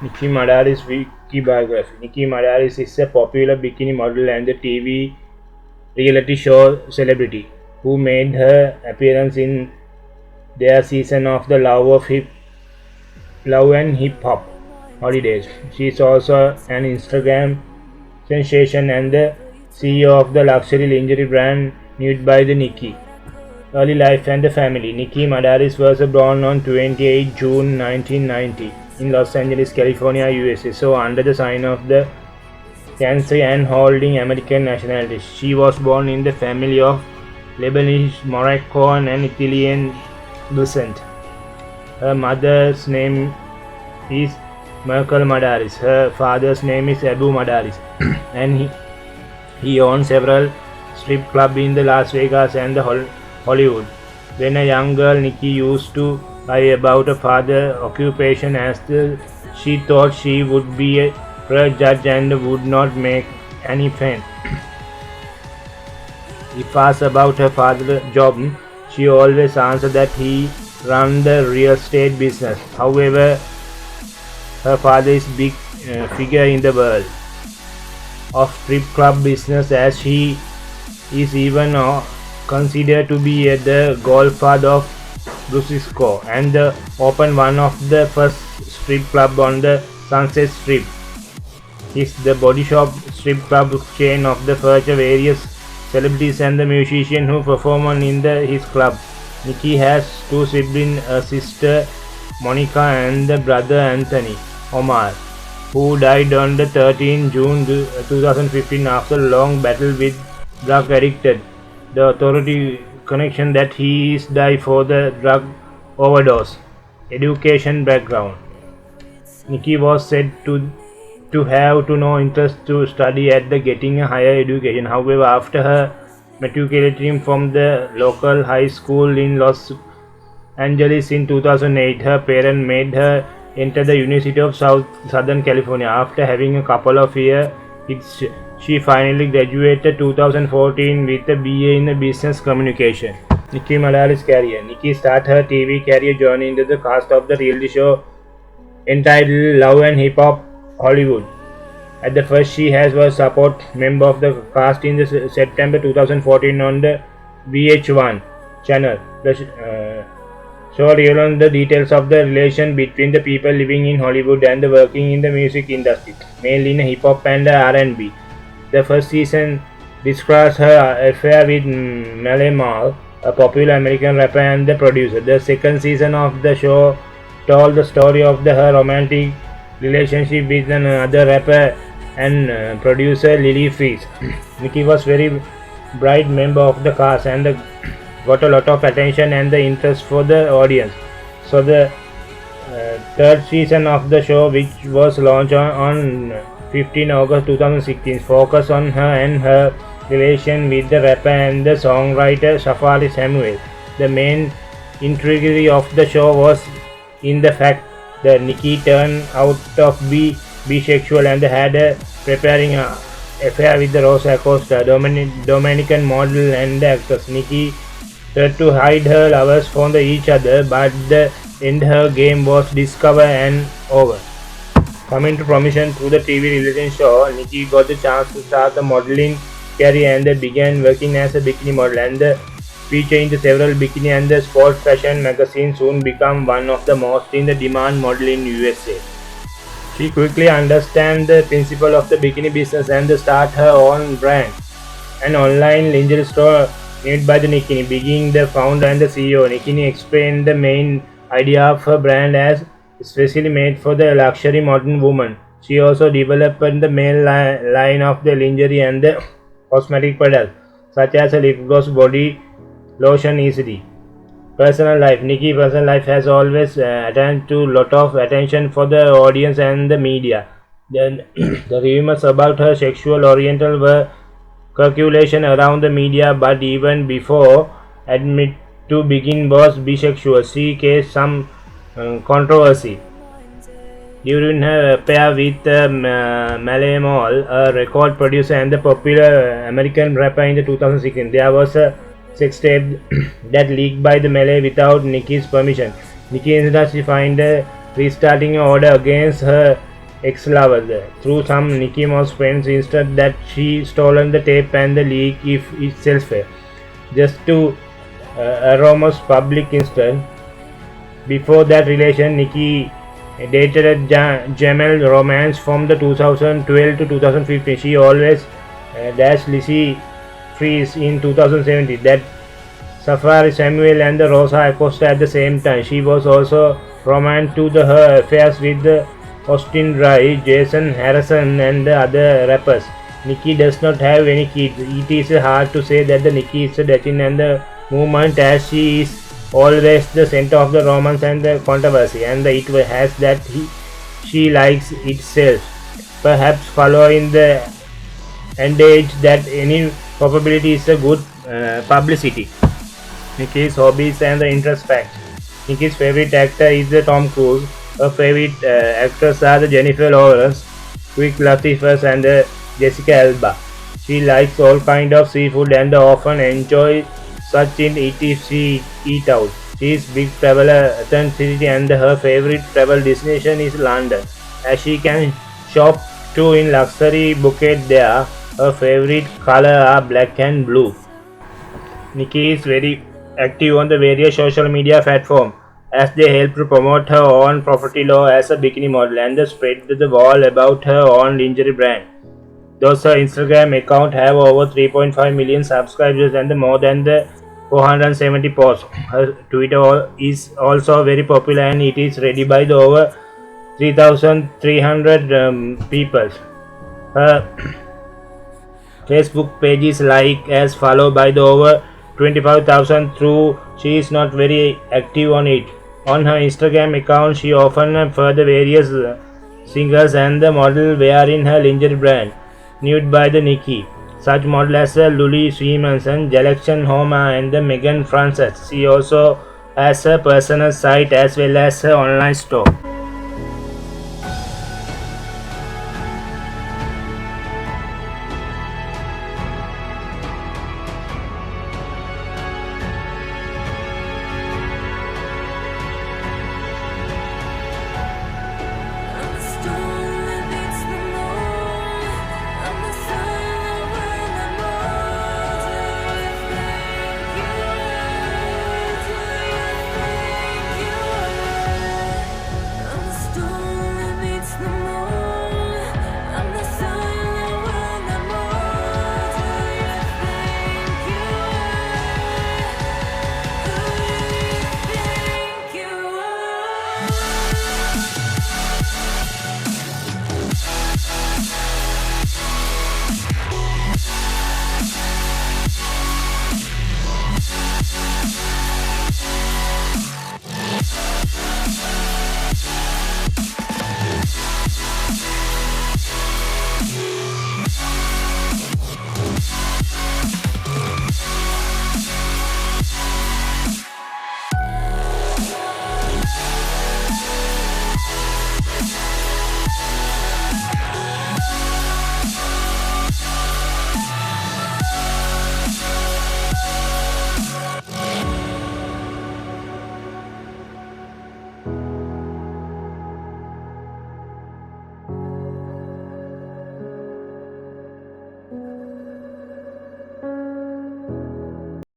Nicki Madaris wiki biography. Nicki Madaris is a popular bikini model and a TV reality show celebrity who made her appearance in their season of the Love and Hip Hop Holidays. She is also an Instagram sensation and the CEO of the luxury lingerie brand Nude by the Nicki. Early life and the family. Nicki Madaris was born on 28 June 1990 in Los Angeles, California, USA. So under the sign of the Cancer and holding American nationality. She was born in the family of Lebanese, Moroccan and Italian descent. Her mother's name is Merkel Madaris. Her father's name is Abu Madaris. And he owns several strip clubs in the Las Vegas and the Hollywood. When a young girl, Nicki used to lie about her father's occupation as she thought she would be a judge and would not make any fame. If asked about her father's job, she always answered that he ran the real estate business. However, her father is big figure in the world of strip club business, as he is even considered to be the godfather of Brusco and opened one of the first strip club on the Sunset Strip. Is the Body Shop strip club chain of the feature various celebrities and the musicians who perform in his club. Nicki has two siblings, a sister Monica and a brother Anthony Omar, who died on the 13 June 2015 after a long battle with drug addicted. The authority connection that he is died for the drug overdose. Education background. Nicki was said to have no interest to study at the getting a higher education. However, after her matriculating from the local high school in Los Angeles in 2008, her parents made her enter the University of Southern California. After having a couple of years, she finally graduated 2014 with a BA in Business Communication. Nicki Madaris career. Nicki started her TV career journey into the cast of the reality show entitled Love and Hip Hop Hollywood. At the first, she was a support member of the cast in the September 2014 on the VH1 channel. The show revealed the details of the relation between the people living in Hollywood and the working in the music industry, mainly in hip hop and R&B. The first season describes her affair with Melle Mel, a popular American rapper and the producer. The second season of the show told the story of her romantic relationship with another rapper and producer Lily Freeze. Nicki was very bright member of the cast and got a lot of attention and the interest for the audience. So the third season of the show, which was launched on 15 August 2016, focused on her and her relation with the rapper and the songwriter Shafali Samuel. The main intrigue of the show was in the fact that Nicki turned out to be bisexual and had a preparing affair with the Rosa Acosta, Dominican model and actress. Nicki tried to hide her lovers from each other, but the end her game was discovered and over. Coming to promotion through the TV reality show, Nicki got the chance to start the modeling career and began working as a bikini model and featured in several bikini and sports fashion magazines. Soon became one of the most in the demand model in USA. She quickly understands the principle of the bikini business and start her own brand, an online lingerie store made by the Nicki. Being the founder and the CEO, Nicki explained the main idea of her brand as especially made for the luxury modern woman. She also developed the male line of the lingerie and the cosmetic products such as a lip gloss, body lotion easily. Personal life. Nicki's personal life has always attached to lot of attention for the audience and the media. The rumors about her sexual oriental were circulation around the media, but even before admit to begin was bisexual. She faced some controversy during her affair with Melle Mel, a record producer and the popular American rapper in the 2016. There was a sex tape that leaked by the Melle without Nicki's permission. Nicki instead fined a restarting order against her ex-lover. Through some Nicki Mouse friends insisted that she stolen the tape and the leak if itself. Just to Aroma's public instant. Before that relation, Nicki dated a Jamel romance from the 2012 to 2015. She always dashed Lizzie Freeze in 2017. That Safari Samuel and the Rosa Acosta at the same time. She was also romantic to her affairs with the Austin Dry, Jason Harrison and the other rappers. Nicki does not have any kids. It is hard to say that the Nicki is a Dutchin and the movement, as she is always the center of the romance and the controversy, and it has that she likes itself. Perhaps following the adage that any probability is a good publicity. Nicki's hobbies and the interest facts. Nicki's favorite actor is the Tom Cruise. Her favorite actors are the Jennifer Lawrence, Queen Latifah and Jessica Alba. She likes all kind of seafood and often enjoys such in it if she eat out. She is big traveler authenticity and her favorite travel destination is London, as she can shop too in luxury bouquet there. Her favorite color are black and blue. Nicki is very active on the various social media platforms, as they help to promote her own property law as a bikini model and spread the word about her own lingerie brand. Thus, her Instagram account have over 3.5 million subscribers and more than 470 posts. Her Twitter is also very popular and it is read by over 3,300 people. Her Facebook page is liked as followed by over 25,000, though she is not very active on it. On her Instagram account, she often further various singles and the model wearing her lingerie brand, nude by the Nicki. Such models as Lily Sweemanson, Jackson Homer and Megan Francis. She also has a personal site as well as her online store.